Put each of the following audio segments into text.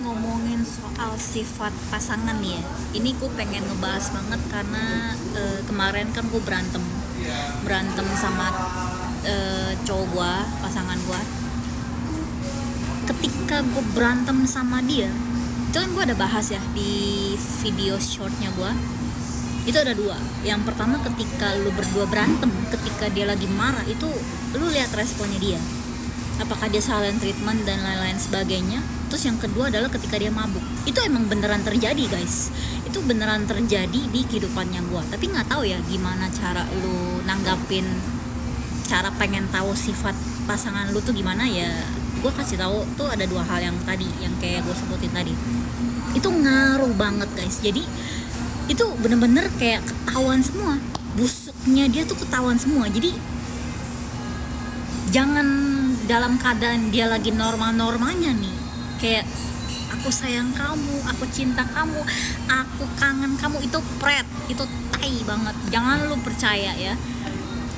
ngomongin soal sifat pasangan nih ya, ini gue pengen ngebahas banget karena kemarin kan gue berantem sama cowok gue, pasangan gue. Ketika gue berantem sama dia, itu kan gue ada bahas ya di video shortnya gue. Itu ada dua. Yang pertama, ketika lu berdua berantem, ketika dia lagi marah, itu lu lihat responnya dia, apakah dia silent treatment dan lain-lain sebagainya. Terus yang kedua adalah ketika dia mabuk. Itu emang beneran terjadi, guys. Itu beneran terjadi di kehidupannya gue. Tapi nggak tahu ya gimana cara lu nanggapin, cara pengen tahu sifat pasangan lu tuh gimana ya. Gue kasih tahu tuh ada dua hal yang tadi, yang kayak gue sebutin tadi. Itu ngaruh banget, guys. Jadi itu bener-bener kayak ketahuan semua, busuknya dia tuh ketahuan semua. Jadi jangan dalam keadaan dia lagi normal-normalnya nih, kayak aku sayang kamu, aku cinta kamu, aku kangen kamu, itu itu tai banget. Jangan lu percaya ya.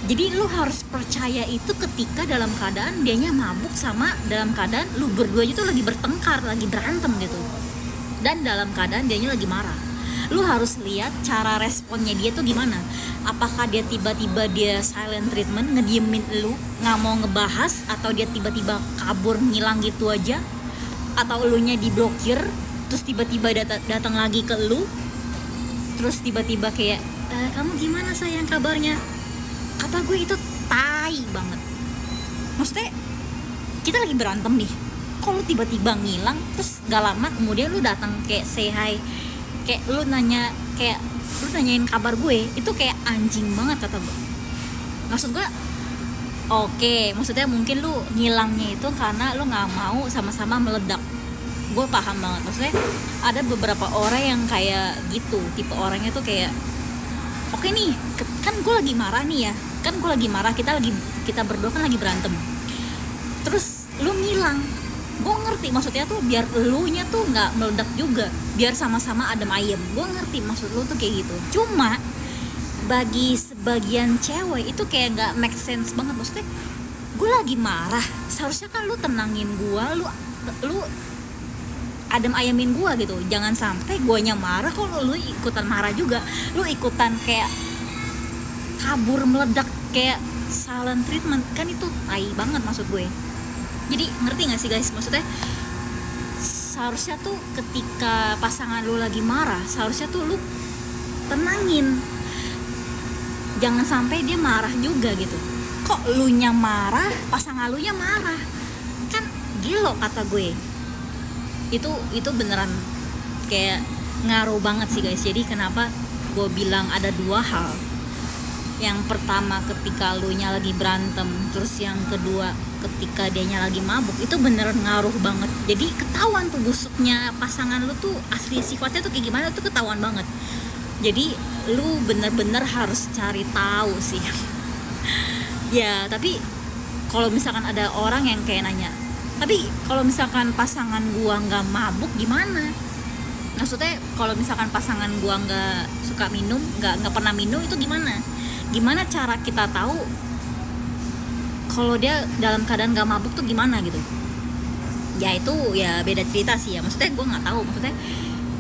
Jadi lu harus percaya itu ketika dalam keadaan dianya mabuk, sama dalam keadaan lu berdua itu lagi bertengkar, lagi berantem gitu, dan dalam keadaan dianya lagi marah. Lu harus lihat cara responnya dia tuh gimana. Apakah dia tiba-tiba dia silent treatment, ngediemin lu, nggak mau ngebahas, atau dia tiba-tiba kabur ngilang gitu aja, atau elunya diblokir, terus tiba-tiba datang lagi ke lu, terus tiba-tiba kayak kamu gimana sayang kabarnya. Kata gue itu tai banget. Maksudnya kita lagi berantem nih, kok lu tiba-tiba ngilang, terus gak lama kemudian lu datang kayak say hi, kayak lu nanyain kabar gue. Itu kayak anjing banget kata gue. Maksud gue, oke, maksudnya mungkin lu ngilangnya itu karena lu nggak mau sama-sama meledak. Gue paham banget. Maksudnya ada beberapa orang yang kayak gitu, tipe orangnya tuh kayak, oke nih, kan gue lagi marah nih ya, kan gue lagi marah, kita berdua kan lagi berantem, terus lu ngilang. Gue ngerti maksudnya tuh biar elunya tuh nggak meledak juga, biar sama-sama adem ayem. Gue ngerti maksud lu tuh kayak gitu. Cuma bagi sebagian cewek itu kayak nggak make sense banget. Maksudnya gue lagi marah, seharusnya kan lu tenangin gue, lu adem ayamin gue gitu. Jangan sampai guanya marah kok lu ikutan marah juga, lu ikutan kayak kabur meledak, kayak silent treatment. Kan itu tai banget maksud gue. Jadi ngerti gak sih guys, maksudnya seharusnya tuh ketika pasangan lu lagi marah, seharusnya tuh lu tenangin, jangan sampai dia marah juga gitu. Kok lu nya marah, pasangan lu nya marah, kan gilo kata gue. Itu beneran kayak ngaruh banget sih guys. Jadi kenapa gue bilang ada dua hal. Yang pertama ketika lu nya lagi berantem, terus yang kedua ketika dianya lagi mabuk, itu beneran ngaruh banget. Jadi ketahuan tuh busuknya pasangan lu tuh asli sifatnya tuh kayak gimana, tuh ketahuan banget. Jadi lu bener-bener harus cari tahu sih. Ya tapi kalau misalkan ada orang yang kayak nanya, tapi kalau misalkan pasangan gua nggak mabuk gimana? Maksudnya kalau misalkan pasangan gua nggak suka minum, nggak pernah minum, itu gimana cara kita tahu kalau dia dalam keadaan nggak mabuk tuh gimana gitu? Ya itu ya beda cerita sih ya. Maksudnya gue nggak tahu. Maksudnya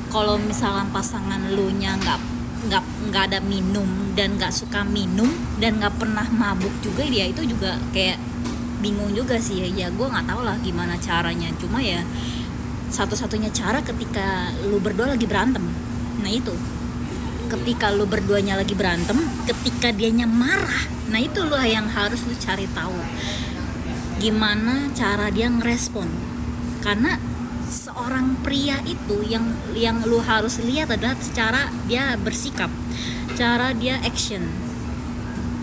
kalau misalkan pasangan lu nya nggak ada minum dan nggak suka minum dan nggak pernah mabuk juga, dia itu juga kayak bingung juga sih ya. Gue nggak tahu lah gimana caranya. Cuma ya satu-satunya cara ketika lu berdua lagi berantem. Nah itu, ketika lu berduanya lagi berantem, ketika dianya marah, nah itu lu yang harus lu cari tahu gimana cara dia ngerespon. Karena seorang pria itu yang lu harus lihat adalah cara dia bersikap, cara dia action,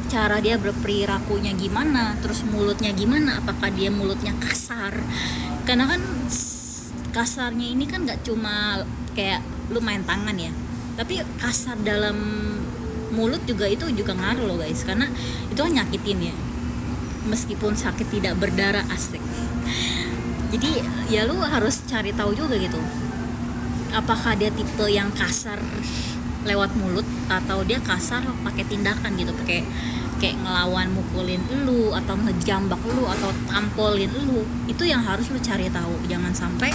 cara dia berperilakunya gimana, terus mulutnya gimana, apakah dia mulutnya kasar. Karena kan kasarnya ini kan gak cuma kayak lu main tangan ya, tapi kasar dalam mulut juga, itu juga ngaruh loh guys. Karena itu kan nyakitin ya, meskipun sakit tidak berdarah, asik. Jadi ya lu harus cari tahu juga gitu, apakah dia tipe yang kasar lewat mulut, atau dia kasar pakai tindakan gitu, kayak ngelawan, mukulin lu, atau ngejambak lu, atau tampolin lu. Itu yang harus lu cari tahu. Jangan sampai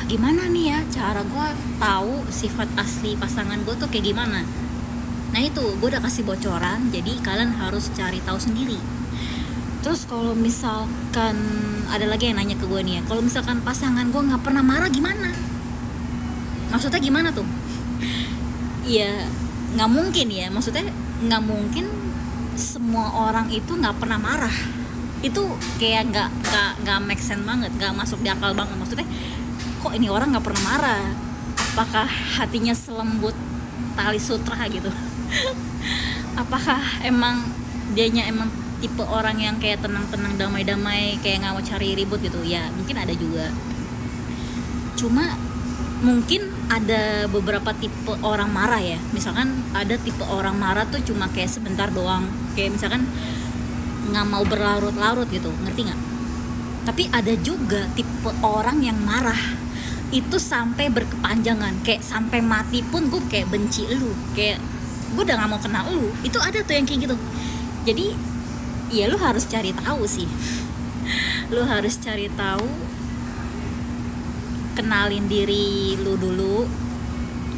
gimana nih ya cara gue tahu sifat asli pasangan gue tuh kayak gimana. Nah itu gue udah kasih bocoran, jadi kalian harus cari tahu sendiri. Terus kalau misalkan ada lagi yang nanya ke gue nih ya, kalau misalkan pasangan gue nggak pernah marah gimana? Maksudnya gimana tuh? Ya nggak mungkin ya, maksudnya nggak mungkin semua orang itu nggak pernah marah. Itu kayak nggak make sense banget, nggak masuk di akal banget. Maksudnya kok ini orang nggak pernah marah? Apakah hatinya selembut tali sutra gitu? Apakah emang dianya emang tipe orang yang kayak tenang-tenang, damai-damai, kayak nggak mau cari ribut gitu? Ya mungkin ada juga. Cuma mungkin ada beberapa tipe orang marah ya. Misalkan ada tipe orang marah tuh cuma kayak sebentar doang, kayak misalkan nggak mau berlarut-larut gitu, ngerti nggak? Tapi ada juga tipe orang yang marah itu sampai berkepanjangan, kayak sampai mati pun gue kayak benci lu, kayak gue udah nggak mau kenal lu. Itu ada tuh yang kayak gitu. Jadi ya lu harus cari tahu sih. Lu harus cari tahu, kenalin diri lu dulu,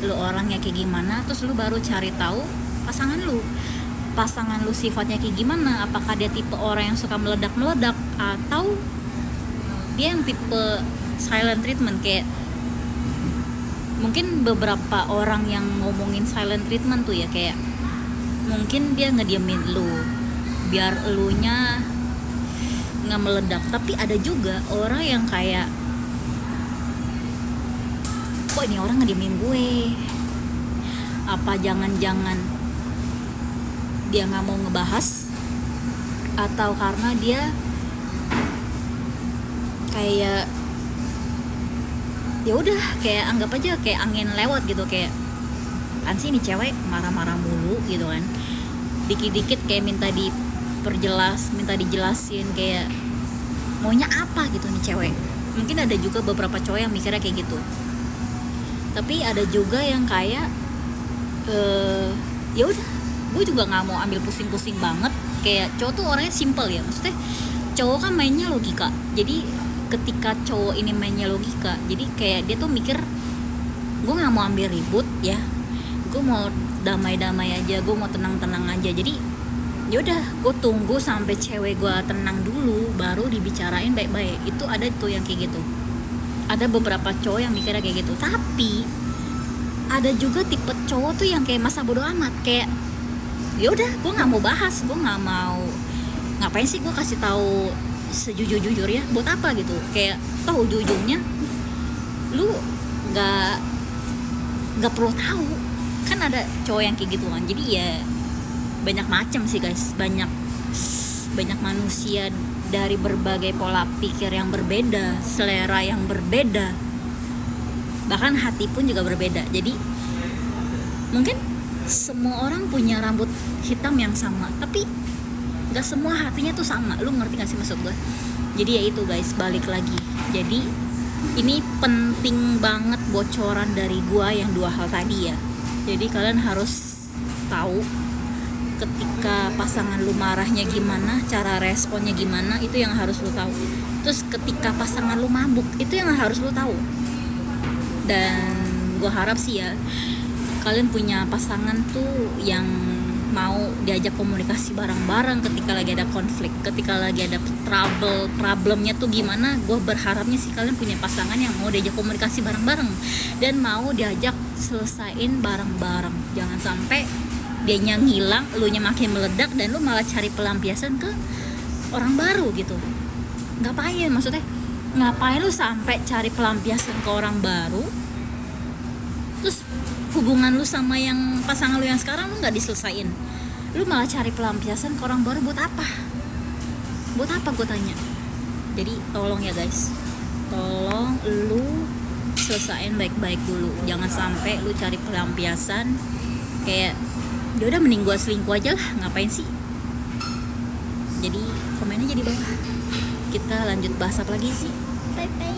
lu orangnya kayak gimana, terus lu baru cari tahu pasangan lu sifatnya kayak gimana. Apakah dia tipe orang yang suka meledak-meledak, atau dia yang tipe silent treatment. Kayak mungkin beberapa orang yang ngomongin silent treatment tuh ya, kayak mungkin dia ngediemin lu biar elunya nggak meledak. Tapi ada juga orang yang kayak, kok ini orang ngediemin gue, apa jangan-jangan dia nggak mau ngebahas, atau karena dia kayak ya udah kayak anggap aja kayak angin lewat gitu, kayak kan sih ini cewek marah-marah mulu gitu kan, dikit-dikit kayak minta dijelasin kayak maunya apa gitu nih cewek. Mungkin ada juga beberapa cowok yang mikirnya kayak gitu. Tapi ada juga yang kayak ya udah, gue juga nggak mau ambil pusing-pusing banget. Kayak cowok tuh orangnya simple ya, maksudnya cowok kan mainnya logika. Jadi ketika cowok ini mainnya logika, jadi kayak dia tuh mikir, gue nggak mau ambil ribut ya, gue mau damai-damai aja, gue mau tenang-tenang aja. Jadi yaudah, gue tunggu sampai cewek gue tenang dulu, baru dibicarain baik-baik. Itu ada tuh yang kayak gitu. Ada beberapa cowok yang mikirnya kayak gitu. Tapi ada juga tipe cowok tuh yang kayak masa bodo amat, kayak yaudah, gue nggak mau bahas, gue nggak mau, ngapain sih gue kasih tahu sejujur-jujurnya, buat apa gitu. Kayak toh ujung-ujungnya lu nggak perlu tahu. Kan ada cowok yang kayak gitu kan. Jadi ya banyak macam sih guys, banyak manusia dari berbagai pola pikir yang berbeda, selera yang berbeda, bahkan hati pun juga berbeda. Jadi mungkin semua orang punya rambut hitam yang sama, tapi gak semua hatinya tuh sama. Lu ngerti gak sih maksud gue? Jadi ya itu guys, balik lagi. Jadi ini penting banget bocoran dari gue yang 2 hal tadi ya. Jadi kalian harus tahu ketika pasangan lu marahnya gimana, cara responnya gimana, itu yang harus lu tahu. Terus ketika pasangan lu mabuk, itu yang harus lu tahu. Dan gue harap sih ya, kalian punya pasangan tuh yang mau diajak komunikasi bareng-bareng ketika lagi ada konflik, ketika lagi ada problemnya tuh gimana. Gue berharapnya sih kalian punya pasangan yang mau diajak komunikasi bareng-bareng dan mau diajak selesain bareng-bareng. Jangan sampai dianya ngilang, elunya makin meledak, dan lu malah cari pelampiasan ke orang baru gitu. Ngapain? Maksudnya ngapain lu sampai cari pelampiasan ke orang baru, terus hubungan lu sama yang pasangan lu yang sekarang lu nggak diselesain, lu malah cari pelampiasan ke orang baru. Buat apa gue tanya. Jadi tolong ya guys, tolong lu selesain baik-baik dulu. Jangan sampai lu cari pelampiasan kayak ya udah, mending gue selingkuh aja lah, ngapain sih. Jadi komennya jadi bawah. Kita lanjut bahas apa lagi sih. Bye bye.